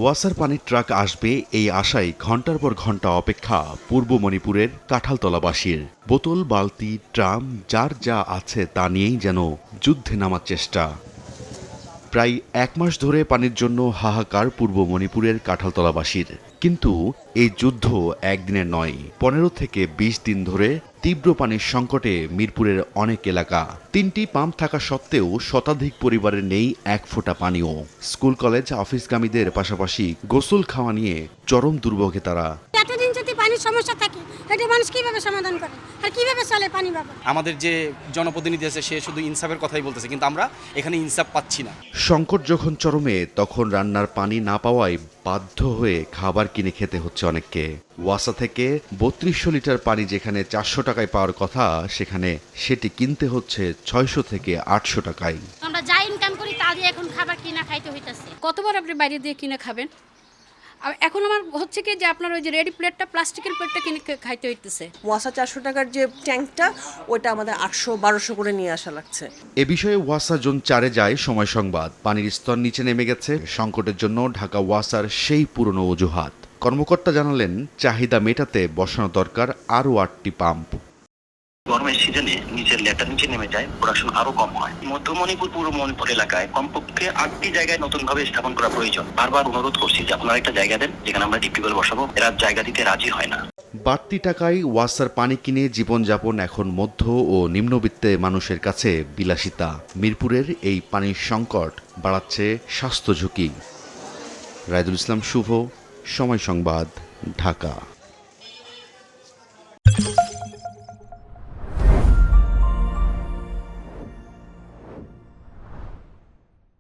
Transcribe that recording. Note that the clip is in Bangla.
ওয়াসার পানির ট্রাক আসবে এই আশায় ঘন্টার পর ঘন্টা অপেক্ষা পূর্ব মণিপুরের কাঁঠালতলাবাসীর। বোতল, বালতি, ট্রাম যার যা আছে তা নিয়েই যেন যুদ্ধে নামার চেষ্টা। প্রায় এক মাস ধরে পানির জন্য হাহাকার পূর্ব মণিপুরের কাঁঠালতলাবাসীর। কিন্তু এই যুদ্ধ একদিনের নয়, 15 থেকে 20 দিন ধরে তীব্র পানির সংকটে মিরপুরের অনেক এলাকা। 3টি পাম্প থাকা সত্ত্বেও শতাধিক পরিবারের নেই এক ফোঁটা পানিও। স্কুল, কলেজ, অফিসগামীদের পাশাপাশি গোসল খাওয়া নিয়ে চরম দুর্ভোগে তারা। এতদিন যদি পানির সমস্যা থাকে, এটা মানুষ কিভাবে সমাধান করে আর কিভাবে চলে পানি পাবে? আমাদের যে জনপ্রতিনিধি আছে সে শুধু ইনসাফের কথাই বলতেছে, কিন্তু আমরা এখানে ইনসাফ পাচ্ছি না। সংকট যখন চরমে, তখন রান্নার পানি না পাওয়ায় বাধ্য হয়ে খাবার কিনে খেতে হচ্ছে অনেককে। ওয়াসা থেকে 3200 লিটার পানি যেখানে 400 টাকায় পাওয়ার কথা, সেখানে সেটি কিনতে হচ্ছে 600 থেকে 800 টাকায়। আমরা যা ইনকাম করি তা দিয়ে এখন খাবার কিনা খাইতে হইতাছে। কতবার আপনি বাইরে দিয়ে কিনে খাবেন? আর এখন আমার হচ্ছে কি যে আপনার ওই যে রেডি প্লেটটা, প্লাস্টিকের প্লেটটা কিনে খাইতে হইতেছে। ওয়াসা 400 টাকার যে ট্যাঙ্কটা, ওটা আমাদের 800-1200 করে নিয়ে আসা লাগছে। এ বিষয়ে ওয়াসা জোন 4-এ যায় সময় সংবাদ। পানির স্তর নিচে নেমে গেছে। সংকটের জন্য ঢাকা ওয়াসার সেই পুরনো অজুহাত। কর্মকর্তা জানালেন, চাহিদা মেটাতে বসানো দরকার আরও 8টি পাম্প। গরমের সিজনে নিচের লেটার নিচে নেমে যায়, প্রোডাকশন আরো কম হয়। মধ্য মণিপুর, পূর্ব মণিপুর এলাকায় কমপক্ষে 8টি জায়গায় নতুন ভাবে স্থাপন করা প্রয়োজন। বারবার অনুরোধ করছি যে আপনারা একটা জায়গা দেন যেখানে আমরা ডিপ টিউবওয়েল বসাবো। এরা জায়গা দিতে রাজি হয় না। বাড়তি টাকায় ওয়াসার পানি কিনে জীবনযাপন এখন মধ্য ও নিম্নবিত্তে মানুষের কাছে বিলাসিতা। মিরপুরের এই পানির সংকট বাড়াচ্ছে স্বাস্থ্য ঝুঁকি। রায়দুল ইসলাম শুভ, সময় সংবাদ, ঢাকা।